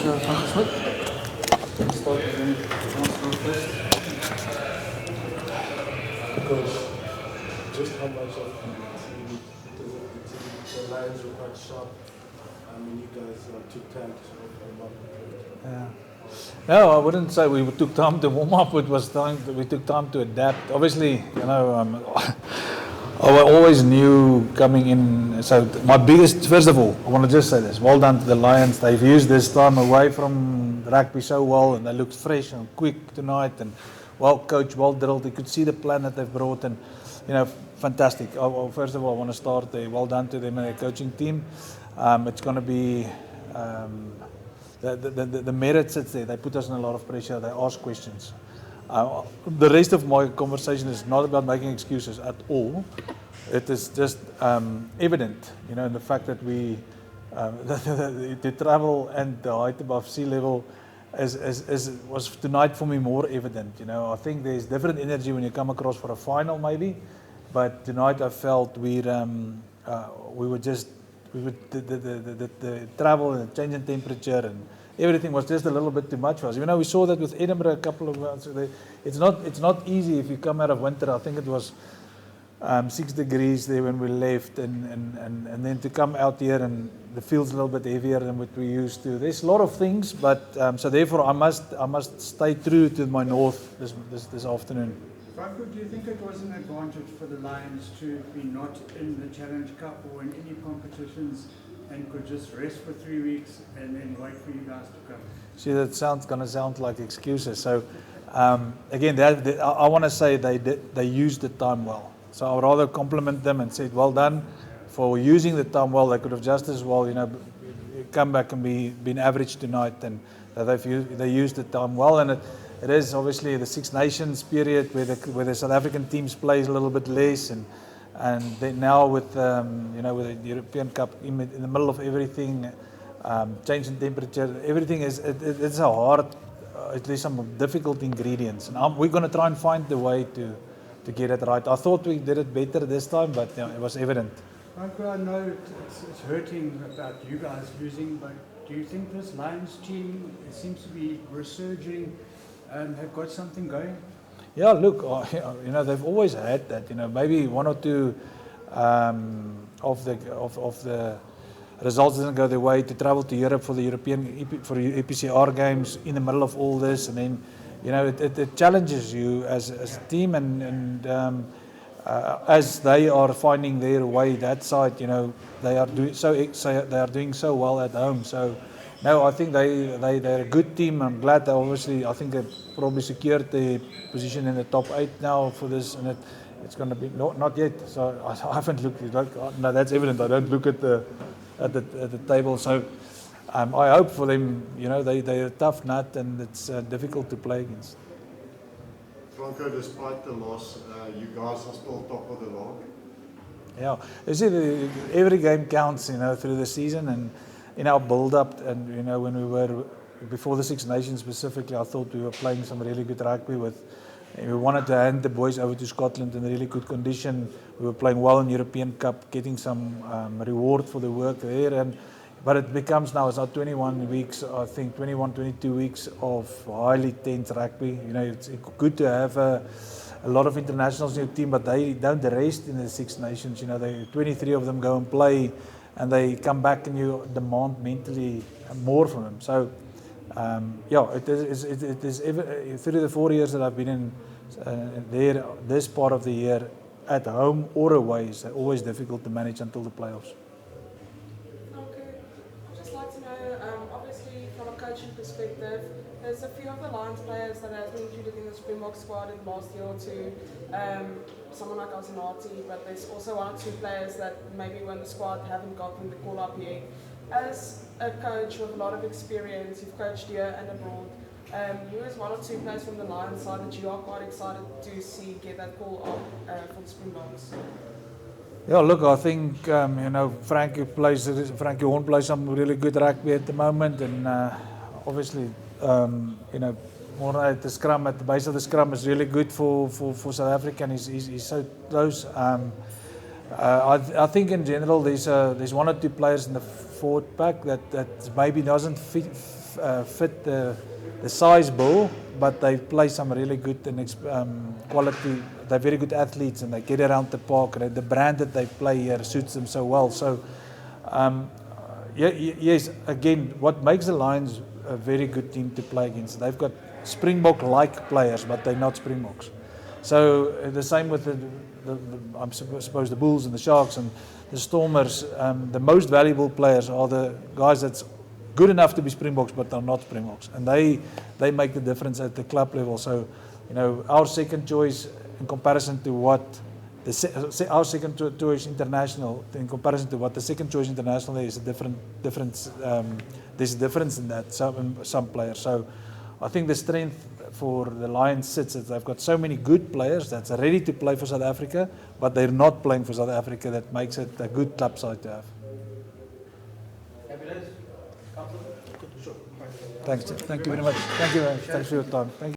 Smith. Start first. Coach, just how much of the team, the Lions were quite sharp. I mean, you guys took time to sort of warm up. Yeah. No, I wouldn't say we took time to warm up. It was time. We took time to adapt. Obviously, I always knew coming in. So my biggest, first of all, I want to just say this: well done to the Lions. They've used this time away from rugby so well, and they looked fresh and quick tonight, and well coached, well drilled. You could see the plan that they've brought, and fantastic. First of all, I want to start there. Well done to them and their coaching team. It's going to be. The merit sits there. They put us in a lot of pressure. They ask questions. The rest of my conversation is not about making excuses at all. It is just evident, in the fact that we the travel and the height above sea level was tonight for me more evident. I think there's different energy when you come across for a final, maybe, but tonight I felt the travel and the change in temperature and everything was just a little bit too much for us. We saw that with Edinburgh a couple of months ago. It's not easy if you come out of winter. I think it was 6 degrees there when we left, and then to come out here and the field's a little bit heavier than what we used to. There's a lot of things, but so therefore I must stay true to my north this afternoon. Franco, do you think it was an advantage for the Lions to be not in the Challenge Cup or in any competitions and could just rest for 3 weeks and then wait for you guys to come? See, that going to sound like excuses. So again, I want to say they used the time well. So I would rather compliment them and say, well done for using the time well. They could have just as well, come back and been average tonight, and they used the time well. And it is obviously the Six Nations period where the South African teams plays a little bit less, and then now with with the European Cup in the middle of everything, change in temperature, everything it's a hard. There's some difficult ingredients, and we're going to try and find the way to get it right. I thought we did it better this time, but it was evident. Franco, I know it's hurting about you guys losing, but do you think this Lions team seems to be resurging and have got something going? Yeah, look, they've always had that. Maybe one or two of the results didn't go their way to travel to Europe for the EPCR games in the middle of all this, and then it challenges you as a team, and as they are finding their way that side, they are doing so well at home. So no, I think they're a good team. I'm glad I think they probably secured the position in the top 8 now for this, and it's going to be not yet. So I haven't looked. No, that's evident. I don't look at the table. So I hope for them. They're a tough nut, and it's difficult to play against. Franco, despite the loss, you guys are still top of the log. Yeah, you see, every game counts. Through the season, and in our build-up, and when we were before the Six Nations specifically, I thought we were playing some really good rugby. We wanted to hand the boys over to Scotland in really good condition. We were playing well in European Cup, getting some reward for the work there. But it becomes now, it's now 21 weeks, I think 21, 22 weeks of highly tense rugby. It's good to have a lot of internationals in your team, but they don't rest in the Six Nations. 23 of them go and play, and they come back and you demand mentally more from them. So, it is through the 4 years that I've been in this part of the year, at home or away, it's always difficult to manage until the playoffs. Coaching perspective, there's a few of the Lions players that have been included in the Springbok squad in the last year or two. Someone like Alzanati, but there's also one or two players that maybe when the squad haven't gotten the call up yet. As a coach with a lot of experience, you've coached here and abroad. Who is one or two players from the Lions side that you are quite excited to see get that call up for the Springboks? Yeah, look, I think Frankie Horn plays some really good rugby at the moment, and obviously, more at the scrum, at the base of the scrum is really good for South Africa, and he's so close. I think in general there's one or two players in the forward pack that maybe doesn't fit the size bill, but they play some really good and quality. They're very good athletes and they get around the park. And the brand that they play here suits them so well. So, yes, again, what makes the Lions a very good team to play against? They've got Springbok-like players, but they're not Springboks. So the same with I suppose the Bulls and the Sharks and the Stormers. The most valuable players are the guys that's good enough to be Springboks, but are not Springboks, and they make the difference at the club level. So, our second choice in comparison to what our second choice international in comparison to what the second choice international is a difference. There's a difference in that some players. So, I think the strength for the Lions sits that they've got so many good players that's ready to play for South Africa, but they're not playing for South Africa. That makes it a good club side to have. Thanks. Thank you very much. Thank you. Thanks for your time. Thank you.